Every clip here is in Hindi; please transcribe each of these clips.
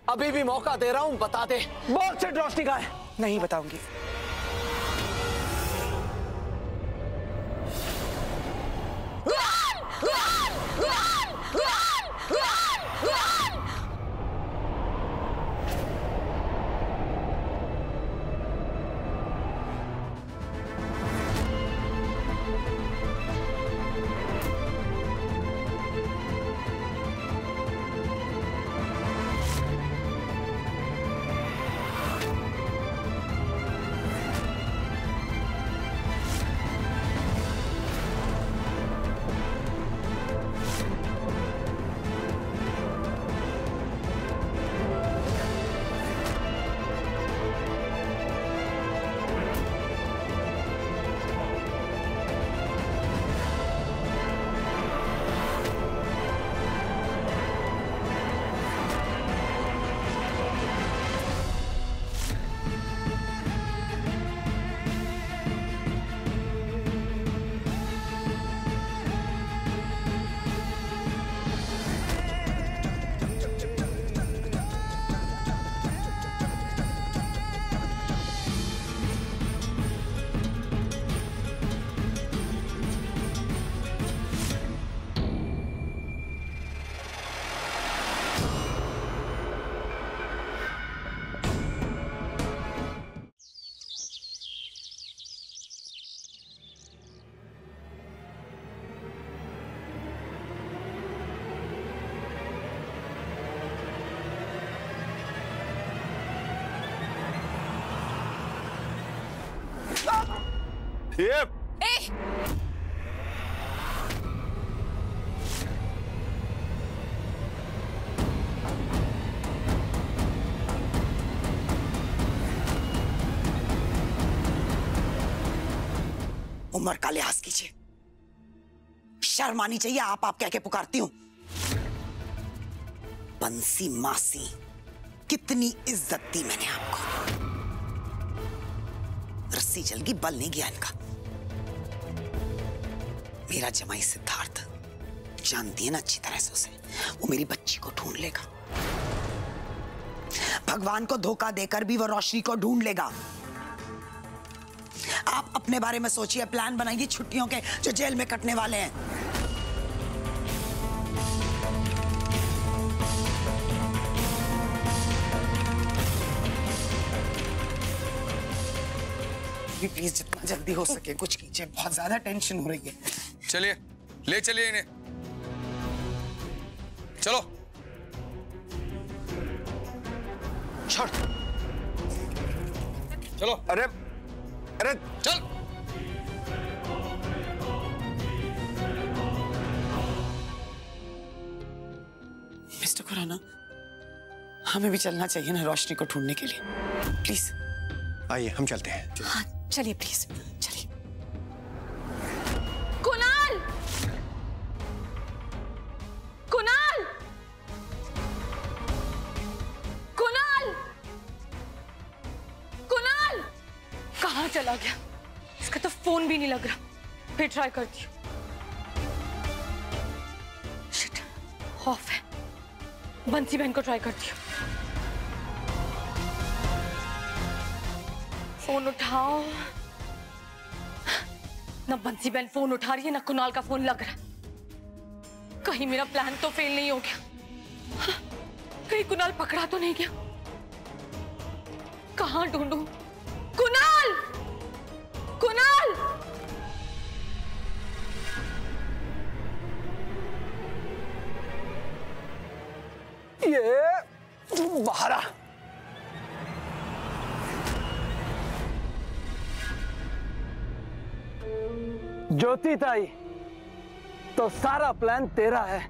अभी भी मौका दे रहा हूं, बता दे। बोल सिर्फ रोशनी का है। नहीं बताऊंगी। उम्र का लिहाज कीजिए, शर्म आनी चाहिए। आप कह के पुकारती हूं। बंसी मासी, कितनी इज्जत दी मैंने आपको। रस्सी जल गई, बल नहीं गया इनका। मेरा जमाई सिद्धार्थ, जानती है ना अच्छी तरह से उसे, वो मेरी बच्ची को ढूंढ लेगा। भगवान को धोखा देकर भी वो रोशनी को ढूंढ लेगा। आप अपने बारे में सोचिए, प्लान बनाइए छुट्टियों के जो जेल में कटने वाले हैं। प्लीज जितना जल्दी हो सके कुछ कीजिए, बहुत ज्यादा टेंशन हो रही है। चलिए, ले चलिए इन्हें। चलो छोड़। चलो। अरे अरे चल। मिस्टर खुराना, हमें भी चलना चाहिए ना रोशनी को ढूंढने के लिए। प्लीज आइए हम चलते हैं। हाँ चलिए, प्लीज चलिए। कुणाल, कुणाल, कुणाल, कुणाल कहाँ चला गया? इसका तो फोन भी नहीं लग रहा। फिर ट्राई करती हूँ। शिट, ऑफ है। बंसी बहन को ट्राई करती हूँ। फोन उठाओ। ना बंसी बहन फोन उठा रही है, ना कुणाल का फोन लग रहा। कहीं मेरा प्लान तो फेल नहीं हो गया। कहीं कुणाल पकड़ा तो नहीं गया? कहाँ ढूंढूं? कुणाल, कुणाल! ये बाहर आ। ज्योति ताई, तो सारा प्लान तेरा है।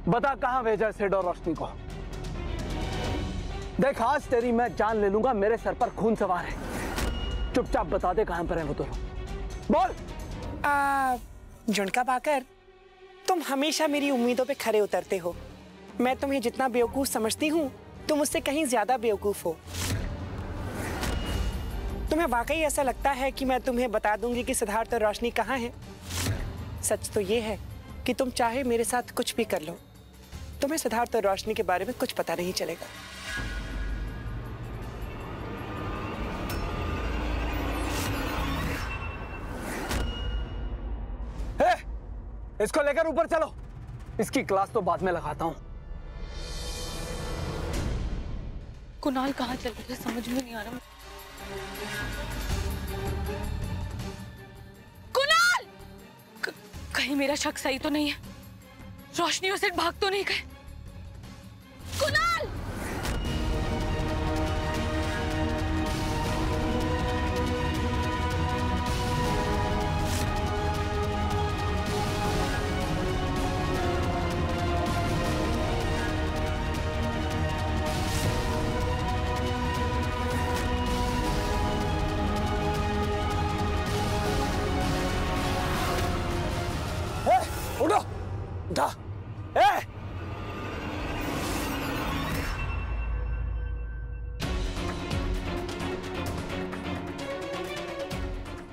बता कहां भेजा सेड और रोशनी को। देख आज तेरी मैं जान ले लूंगा, मेरे सर पर खून सवार है। चुपचाप बता दे कहां पर है वो दोनों। बोल। झुनका पाकर, तुम हमेशा मेरी उम्मीदों पे खरे उतरते हो। मैं तुम्हें जितना बेवकूफ समझती हूँ, तुम उससे कहीं ज्यादा बेवकूफ हो। तुम्हें वाकई ऐसा लगता है कि मैं तुम्हें बता दूंगी कि सिद्धार्थ और रोशनी कहाँ हैं? सच तो ये है कि तुम चाहे मेरे साथ कुछ भी कर लो, तुम्हें सिद्धार्थ और रोशनी के बारे में कुछ पता नहीं चलेगा। इसको लेकर ऊपर चलो, इसकी क्लास तो बाद में लगाता हूं। कुणाल कहाँ चल रहे समझ में नहीं आ रहा। कुणाल! कहीं मेरा शक सही तो नहीं है? रोशनी और सिर्फ भाग तो नहीं गए? कुणाल! उठो, उठा,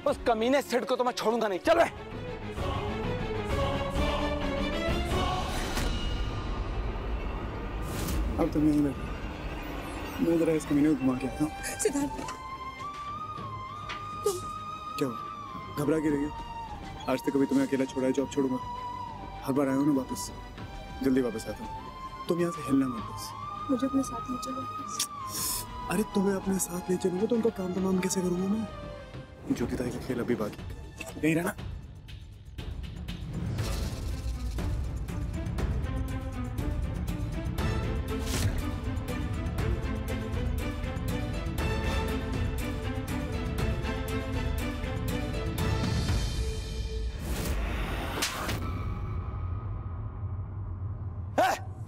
उस कमीने सिड को तो मैं छोड़ूंगा नहीं। चल बे। अब तुम यहीं बैठो, मैं जरा इस कमीने को घुमा के आता हूँ। सिद्धार्थ, क्या हुआ? घबरा के रही हो? आज तक कभी तुम्हें अकेला छोड़ा है? जॉब छोड़ूंगा? हर बार आए हो ना वापस, जल्दी वापस आता हूँ। तुम यहाँ से हिलना मत बस। मुझे अपने साथ ले चलो। अरे तुम्हें अपने साथ ले चलूंगा तो उनका काम तमाम कैसे करूंगा मैं? ज्योति ताई का खेल अभी बाकी, यहीं रहना।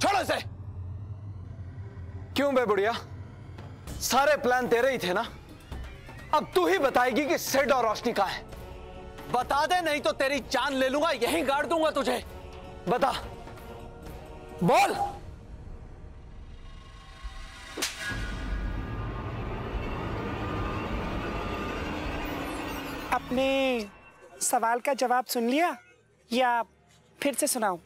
छोड़ो इसे। क्यों बे बुढ़िया, सारे प्लान तेरे ही थे ना? अब तू ही बताएगी कि सिड और रोशनी कहाँ है। बता दे, नहीं तो तेरी जान ले लूंगा, यहीं गाड़ दूंगा तुझे। बता, बोल। अपने सवाल का जवाब सुन लिया या फिर से सुनाऊं?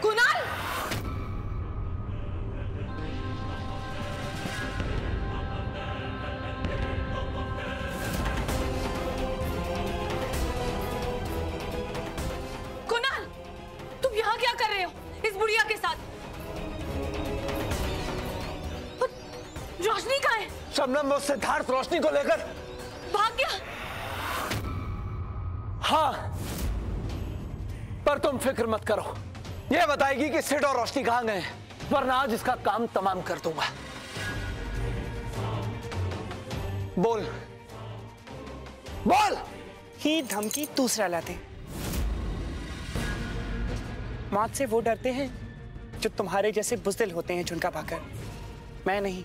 कुणाल! कुणाल, तुम यहाँ क्या कर रहे हो इस बुढ़िया के साथ? रोशनी कहाँ है? शबनम वो सिद्धार्थ रोशनी को लेकर भाग गया। हाँ, पर तुम फिक्र मत करो, ये बताएगी कि सिड और रोशनी कहां गए, वरना आज इसका काम तमाम कर दूंगा। बोल बोल। ही धमकी दूसरा लाते। मौत से वो डरते हैं जो तुम्हारे जैसे बुज़दिल होते हैं झुनका पाकर, मैं नहीं।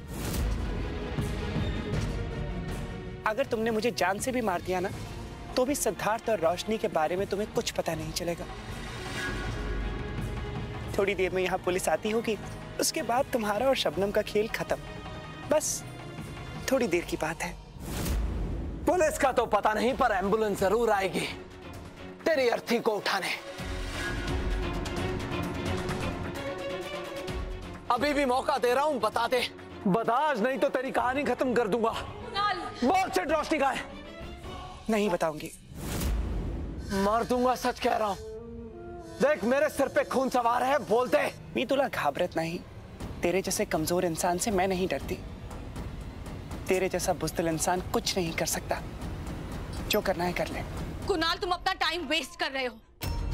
अगर तुमने मुझे जान से भी मार दिया ना, तो भी सिद्धार्थ और रोशनी के बारे में तुम्हें कुछ पता नहीं चलेगा। थोड़ी देर में यहाँ पुलिस आती होगी, उसके बाद तुम्हारा और शबनम का खेल खत्म। बस थोड़ी देर की बात है। पुलिस का तो पता नहीं, पर एम्बुलेंस जरूर आएगी तेरी अर्थी को उठाने। अभी भी मौका दे रहा हूं, बता दे। बता, आज नहीं तो तेरी कहानी खत्म कर दूंगा। बोल, सिड रोशनी कहाँ है? नहीं बताऊंगी। मार दूंगा, सच कह रहा हूं। देख, मेरे सिर पे खून सवार है, बोलते। मी तुला घाबरत नहीं, तेरे जैसे कमजोर इंसान से मैं नहीं डरती। तेरे जैसा बुज़दिल इंसान कुछ नहीं कर सकता। जो करना है कर ले। कुणाल, तुम अपना टाइम वेस्ट कर रहे हो।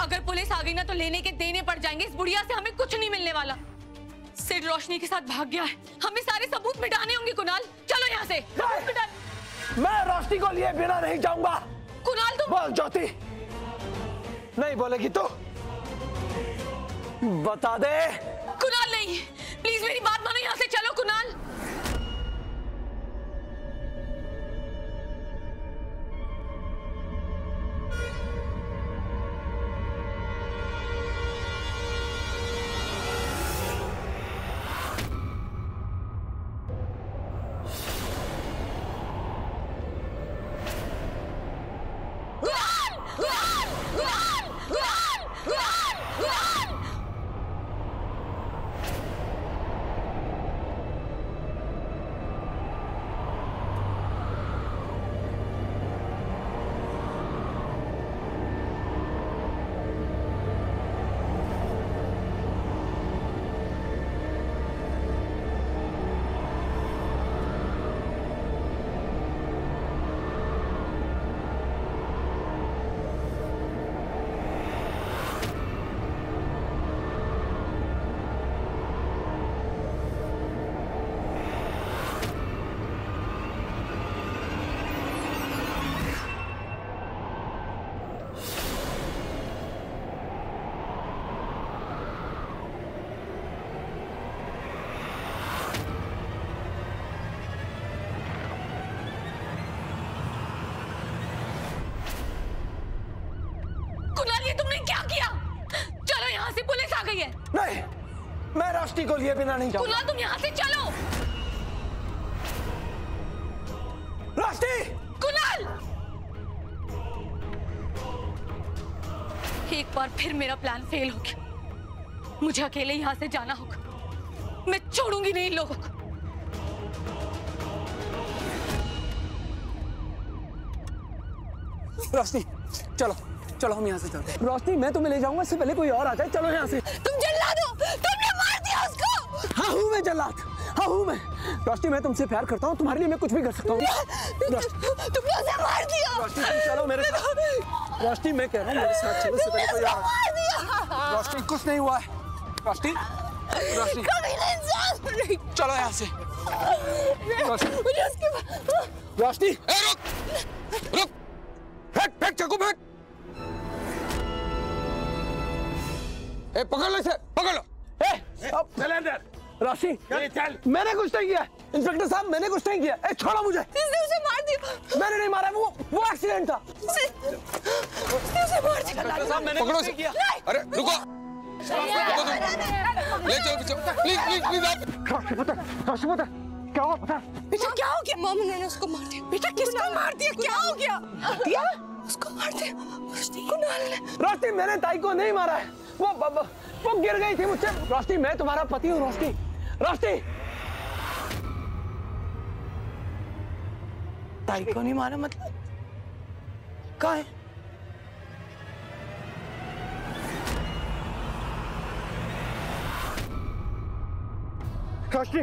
अगर पुलिस आ गई ना तो लेने के देने पड़ जाएंगे। इस बुढ़िया से हमें कुछ नहीं मिलने वाला। सिड रोशनी के साथ भाग गया है, हमें सारे सबूत मिटाने होंगे। कुणाल, चलो यहाँ से। मैं रोशनी को लिए बिना नहीं जाऊंगा। कुणाल, तुम बोल ज्योति। नहीं बोलेगी तो बता दे। कुणाल नहीं, प्लीज मेरी बात मानो, यहाँ से चलो। कुणाल, है। नहीं, मैं रोशनी को लिए बिना नहीं जाऊंगा। कुणाल तुम यहाँ से चलो। रोशनी! कुणाल! एक बार फिर मेरा प्लान फेल हो गया। मुझे अकेले यहाँ से जाना होगा। मैं छोड़ूंगी नहीं इन लोगों को। रोशनी चलो चलो, हम यहाँ से चलते हैं। रोशनी मैं तुम्हें ले जाऊंगा, इससे पहले कोई और आ जाए। चलो यहाँ से। तुम जल्लाद हो, तुमने मार दिया उसको। हाँ हूँ मैं जल्लाद, हाँ हूँ मैं। रोशनी मैं तुमसे प्यार करता हूँ, तुम्हारे लिए मैं कुछ भी कर सकता हूँ। तुमने उसे मार दिया। रोशनी तुम चलो मेरे साथ। रोशनी मैं कह रहा हूँ मेरे साथ चलो, इससे पहले कोई और मार दिया। रोशनी कुछ नहीं हुआ है। रोशनी रोशनी चलो यहाँ से। रोशनी रुक रुक, फेंक फेंक चाकू फेंक। पकड़ लो इसे, पकड़ लो। अब चले अंदर। रोशनी चल, मैंने कुछ नहीं किया। इंस्पेक्टर साहब मैंने कुछ नहीं किया। छोड़ो मुझे। इसने उसे मार दिया। मैंने नहीं मारा, वो एक्सीडेंट था। उसे मार दिया। इंस्पेक्टर साहब मैंने पकड़ो कुछ नहीं इसे। किया। अरे रुको, ले चलो पीछे, प्लीज प्लीज प्लीज आप। रोशनी पता क्या हुआ? पता बेटा क्या हो गया? मॉम ने उसको मार दिया। बेटा किसको मार दिया? क्या हो गया? दिया उसको मार दिया। कुणाल ने। रोशनी मैंने ताई को नहीं मारा है, वो गिर गई थी मुझसे। रोशनी मैं तुम्हारा पति हूँ। रोशनी रोशनी ताई को नहीं मारा मतलब? कहाँ है? रोशनी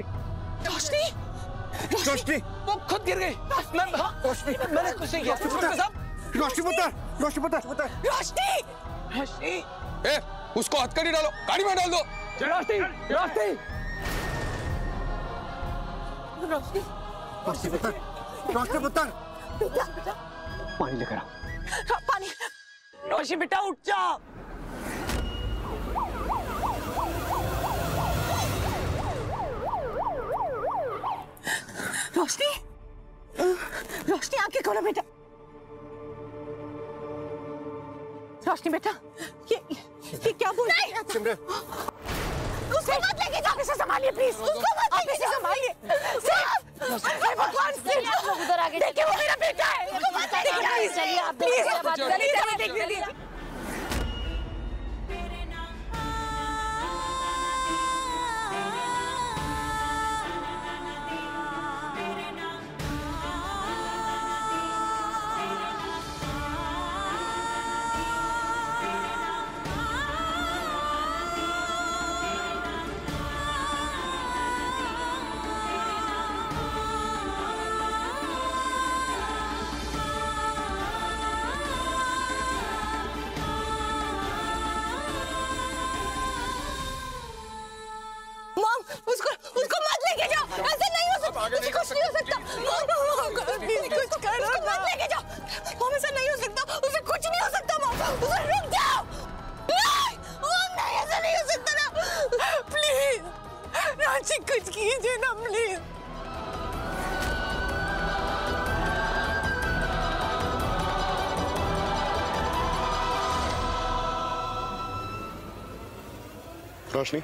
रोशनी रोशनी वो खुद गिर गई। रोशनी मैंने कुछ नहीं किया। रोशनी पता रोशनी रोशनी ए, उसको हथकड़ी डालो, गाड़ी में डाल दो। रोशनी रोशनी रोशनी पता पानी लेकर आओ। पानी। रोशनी बेटा उठ जाओ। रोशनी रोशनी आंखें खोलो बेटा। रोशनी बेटा ये क्या बोल रही है? सिमरन उसको मत लेके जाओ। इसे संभालिए प्लीज। उसको मत लेके जाओ। संभालिए। हे भगवान सिर्फ आप लोग उधर आगे देखिए, वो मेरा बेटा है। उसको मत लेके जाओ। चलिए आप प्लीज चलिए देख लीजिए। उसको मत लेके जाओ। ऐसे नहीं हो सकता। कुछ नहीं हो सकता। कुछ करो। उसको मत लेके जाओ। मॉम ऐसा नहीं हो सकता। उसे कुछ नहीं हो सकता। मॉम उसे रुक जाओ। नहीं मॉम नहीं, ऐसा नहीं हो सकता ना। प्लीज रांची कुछ कीजिए ना प्लीज। रोशनी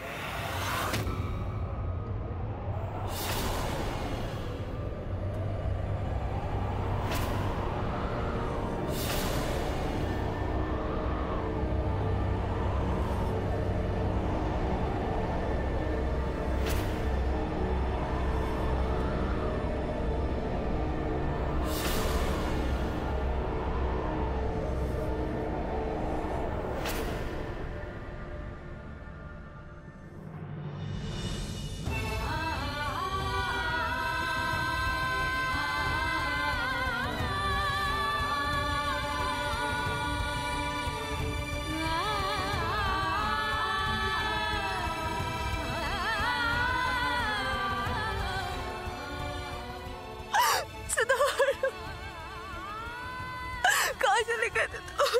कहाँ चले गए थे तुम?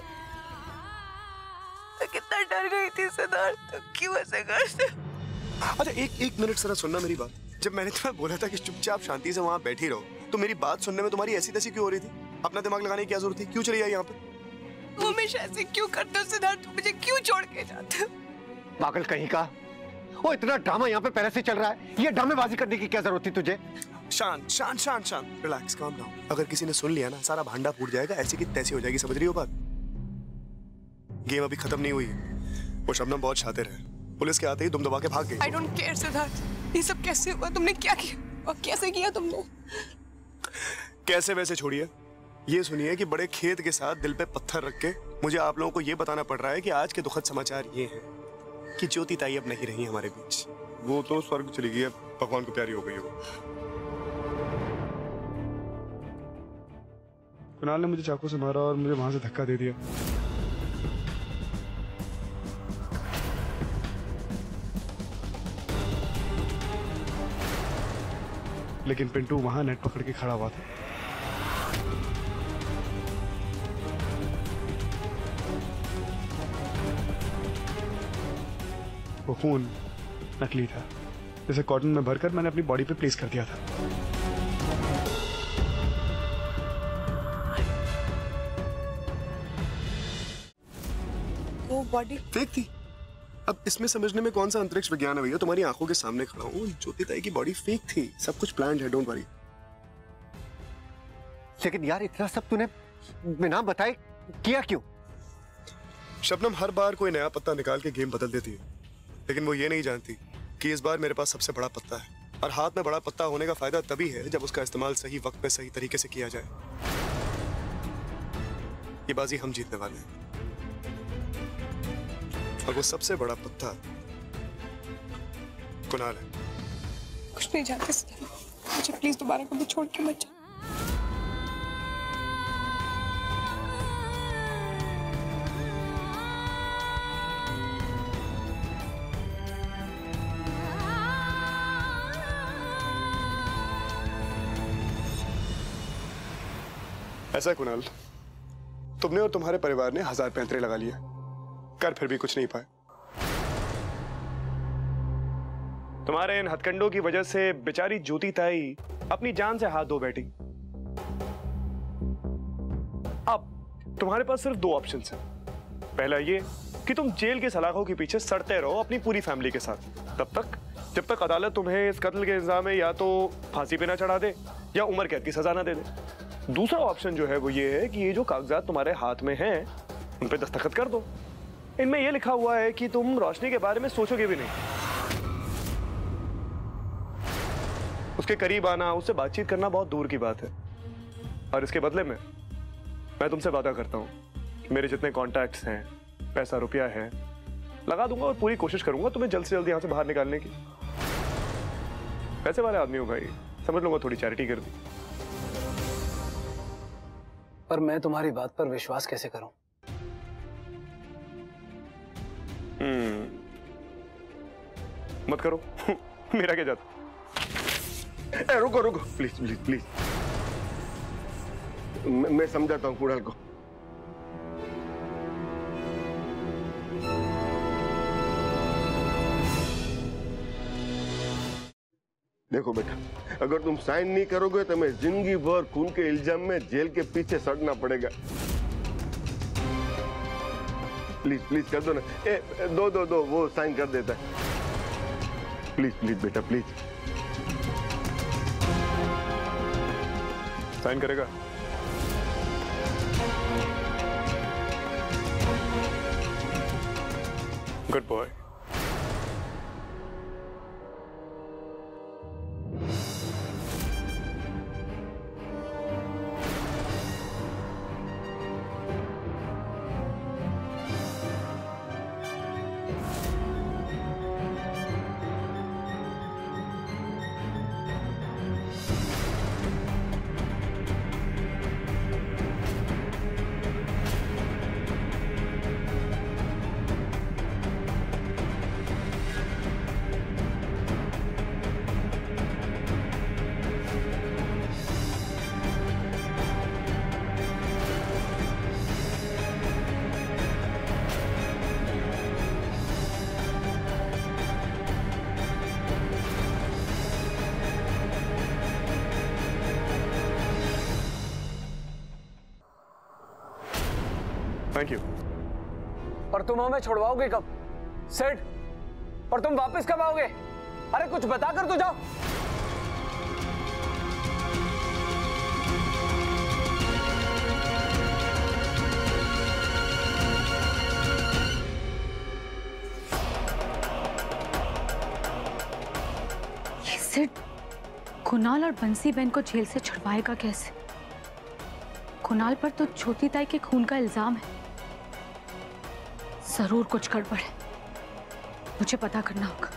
मैं कितना डर गई थी सिद्धार्थ, तुम क्यों ऐसे करते? अच्छा एक मिनट जरा सुनना मेरी बात। जब मैंने तुम्हें बोला था कि चुपचाप शांति से वहां बैठी रहो, तो मेरी बात सुनने में तुम्हारी ऐसी तैसी क्यों हो रही थी? अपना दिमाग लगाने की क्या जरूरत थी? क्यों चली आई यहाँ पे? तुम हमेशा ऐसे क्यों करते हो सिद्धार्थ? तुम मुझे क्यों छोड़ के जाते हो? पागल कहीं का। वो इतना ड्रामा यहाँ पे पहले से चल रहा है, ये ड्रामेबाजी करने की क्या जरूरत थी तुझे? शांत शांत शांत शांत, रिलैक्स, काम डाउन। अगर किसी ने सुन लिया ना, सारा भांडा फूट जाएगा, ऐसी की तैसी हो जाएगी, समझ रही हो बात? गेम अभी खत्म नहीं हुई है। वो शबनम बहुत शातिर है, पुलिस के आते ही दुम दबा के भाग गई। I don't care, Siddharth. ये सब कैसे हुआ? तुमने क्या किया और कैसे किया तुमने? कैसे वैसे छोड़िए, ये सुनिए कि बड़े खेत के साथ दिल पे पत्थर रख के मुझे आप लोगों को ये बताना पड़ रहा है कि आज के दुखद समाचार ये हैं कि ज्योति ताई अब नहीं रही हमारे बीच। वो तो स्वर्ग चली गई है, भगवान को प्यारी हो गई है वो। कुणाल ने मुझे चाकू से मारा और मुझे वहां से धक्का दे दिया। लेकिन पिंटू वहां नेट पकड़ के खड़ा हुआ था। वो खून नकली था, जैसे कॉटन में भरकर मैंने अपनी बॉडी पे प्लेस कर दिया था। वो बॉडी फेक थी। अब इसमें समझने में कौन सा अंतरिक्ष विज्ञान है भैया? तुम्हारी आंखों के सामने खड़ा हूँ, ज्योति ताई की बॉडी फेक थी, सब कुछ प्लान्ड है, डोंट वरी। लेकिन यार इतना सब तूने बिना बताए किया क्यों? शबनम हर बार कोई नया पत्ता निकाल के गेम बदल देती है, लेकिन वो ये नहीं जानती कि इस बार मेरे पास सबसे बड़ा पत्ता है, और हाथ में बड़ा पत्ता होने का फायदा तभी है जब उसका इस्तेमाल सही वक्त पे सही तरीके से किया जाए। ये बाजी हम जीतने वाले हैं, और वो सबसे बड़ा पत्ता कुणाल है। कुछ नहीं जानते सिद्धार्थ, मुझे प्लीज दोबारा कभी छोड़ के मत जा। ऐसा है कुणाल, तुमने और तुम्हारे परिवार ने 1000 पैंतरे लगा लिए, कर फिर भी कुछ नहीं पाए। तुम्हारे इन हथकंडों की वजह से बेचारी ज्योति ताई अपनी जान से हाथ धो बैठी। अब तुम्हारे पास सिर्फ 2 ऑप्शंस हैं। पहला ये कि तुम जेल के सलाखों के पीछे सड़ते रहो अपनी पूरी फैमिली के साथ, तब तक जब तक अदालत तुम्हें इस कत्ल के इल्जाम में या तो फांसी पे ना चढ़ा दे या उम्र कैद की सजा ना दे दे। दूसरा ऑप्शन जो है वो ये है कि ये जो कागजात तुम्हारे हाथ में हैं उन पे दस्तखत कर दो। इनमें ये लिखा हुआ है कि तुम रोशनी के बारे में सोचोगे भी नहीं, उसके करीब आना, उससे बातचीत करना बहुत दूर की बात है। और इसके बदले में मैं तुमसे वादा करता हूं कि मेरे जितने कॉन्टैक्ट्स हैं, पैसा रुपया है, लगा दूंगा और पूरी कोशिश करूंगा तुम्हें जल्द से जल्द यहां से बाहर निकालने की। पैसे वाले आदमी हो भाई, समझ लूंगा थोड़ी चैरिटी कर दी। पर मैं तुम्हारी बात पर विश्वास कैसे करूं? मत करो मेरा क्या जाता। रुको रुको प्लीज प्लीज प्लीज, मैं समझाता हूँ कुणाल को। देखो बेटा, अगर तुम साइन नहीं करोगे तो मैं जिंदगी भर खून के इल्जाम में जेल के पीछे सड़ना पड़ेगा। प्लीज प्लीज कर दो ना। दो वो साइन कर देता है। प्लीज प्लीज बेटा प्लीज। साइन करेगा? Good boy. Thank you. और तुम हमें छुड़वाओगे कब? सेठ, और तुम वापस कब आओगे? अरे कुछ बताकर तो जाओ। सिड कुणाल और बंसी बहन को जेल से छुड़वाएगा कैसे? कुणाल पर तो ज्योति ताई के खून का इल्जाम है। जरूर कुछ गड़बड़ है, मुझे पता करना होगा।